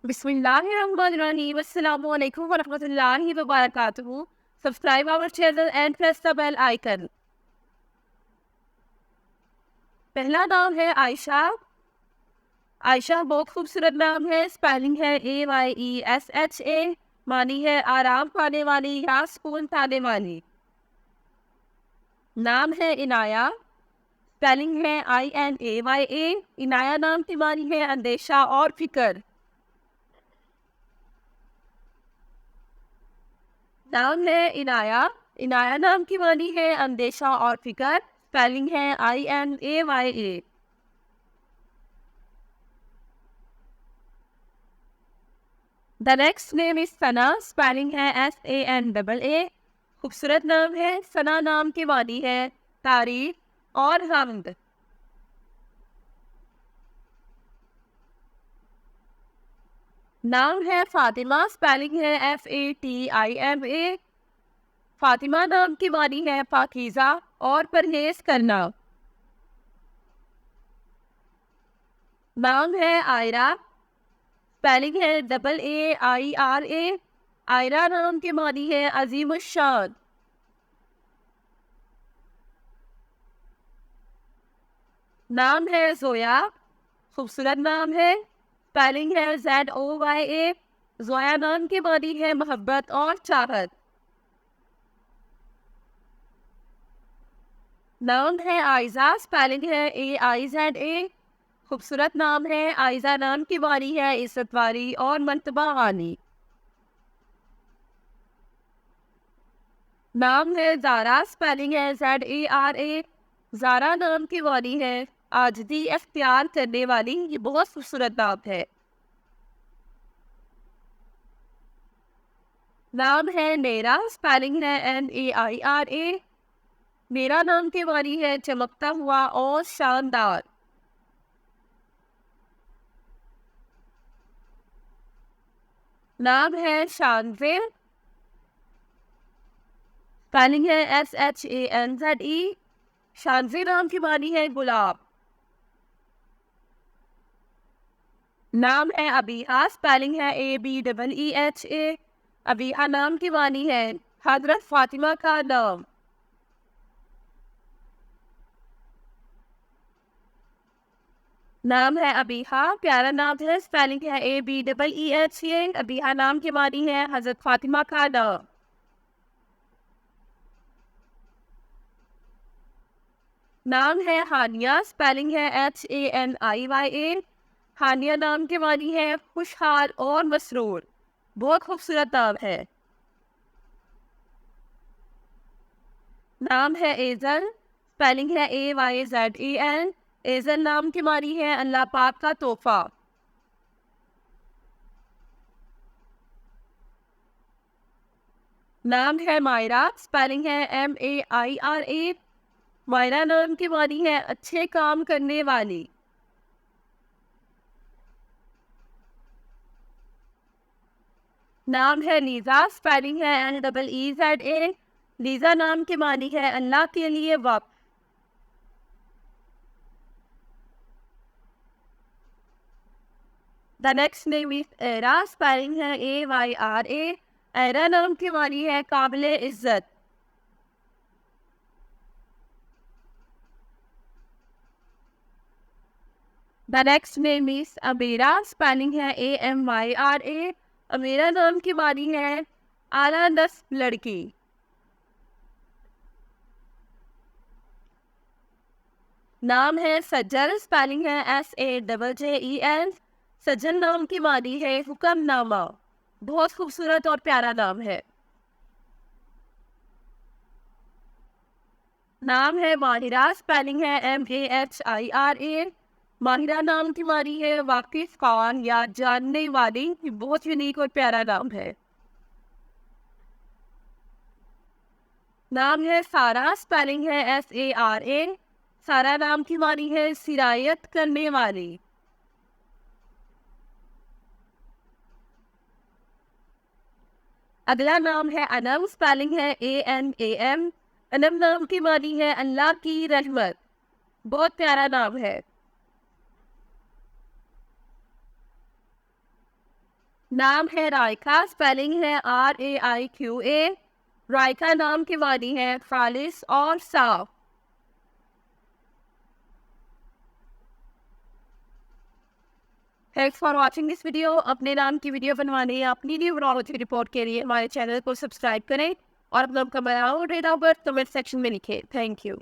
Bismillahirrahmanirrahim. Assalamu alaikum wa rahmatullahi wa barakatuhu. Subscribe our channel and press the bell icon. पहला नाम है आयशा। आयशा बहुत खूबसूरत नाम है। स्पेलिंग है AYESHA। मानी है आराम पाने वाली या सुकून पाने वाली। नाम है इनाया। स्पेलिंग है INAYA। इनाया नाम की मानी है अंदेशा और फिक्र। नाम है इनाया। इनाया नाम की मानी है अंदेशा और फिक्र। स्पेलिंग है INAYA। The next name is Sana. Spelling है SANAA। खूबसूरत नाम है। सना नाम की मानी है तारीफ और हमद। नाम है फातिमा। स्पेलिंग है FATIMA। फातिमा नाम की मानी है पाकीज़ा और परहेज करना। नाम है आयरा। स्पेलिंग है AAIRA। आयरा नाम की मानी है अजीमुशान। नाम है जोया। खूबसूरत नाम है। स्पेलिंग है ZOYA। जोया नाम की मानी है मोहब्बत और चाहत। नाम है आयजा। स्पेलिंग है AIZA। खूबसूरत नाम है। आयजा नाम की मानी है इज्जत वाली और मर्तबा वाली। नाम है ज़ारा। स्पेलिंग है ZARA। ज़ारा नाम की मानी है आजिज़ी अख्तियार करने वाली। ये बहुत खूबसूरत नाम है। नाम है नेरा। स्पेलिंग है NAIRA। मेरा नाम की मानी है चमकता हुआ और शानदार। नाम है शानज़ेब। स्पेलिंग है SHANZE। शानज़ी नाम की मानी है गुलाब। नाम है अबीहा। स्पेलिंग है ABEEHA। अबीहा नाम की मानी है हजरत फातिमा का नाम। नाम है अबीहा। प्यारा नाम है। स्पेलिंग है ABEEHA। अबीहा नाम की मानी है हजरत फातिमा का नाम। नाम है हानिया। स्पेलिंग है HANIYA। हानिया नाम की मानी है खुशहाल और मसरूर। बहुत खूबसूरत नाम है। नाम है एजल। स्पेलिंग है AYZEN। एजल नाम की मानी है अल्लाह पाक का तोहफा। नाम है मायरा। स्पेलिंग है MAIRA। मायरा नाम की मानी है अच्छे काम करने वाली। नाम है लीजा। स्पेलिंग है NEEZA। लीजा नाम की मानी है अल्लाह के लिए वक्त। The next name is era. Spelling है AYRA। एरा नाम की मानी है काबिल इज्जत। The next name is Amira. Spelling है AMYRA। अमीरा नाम की मानी है आला नस्ल लड़की। नाम है सज्जन। स्पेलिंग है SAJJEN। सज्जन नाम की मानी है हुक्मनामा। बहुत खूबसूरत और प्यारा नाम है। नाम है माहिरा। स्पेलिंग है MAHIRA। माहिरा नाम की मानी है वाकिफ खान या जानने वाली। ये बहुत यूनिक और प्यारा नाम है। नाम है सारा। स्पेलिंग है SARA। सारा नाम की मानी है सिरायत करने वाली। अगला नाम है अनम। स्पेलिंग है ANAM। अनम नाम की मानी है अल्लाह की रहमत। बहुत प्यारा नाम है। नाम है रायका, स्पेलिंग है RAIQA। रायका नाम की मानी है खालिस और साफ। Thanks for watching this video. अपने नाम की वीडियो बनवाने या अपनी न्यूमरोलॉजी रिपोर्ट के लिए हमारे चैनल को सब्सक्राइब करें और अपना कमेंट रेट कमेंट सेक्शन में लिखें। Thank you.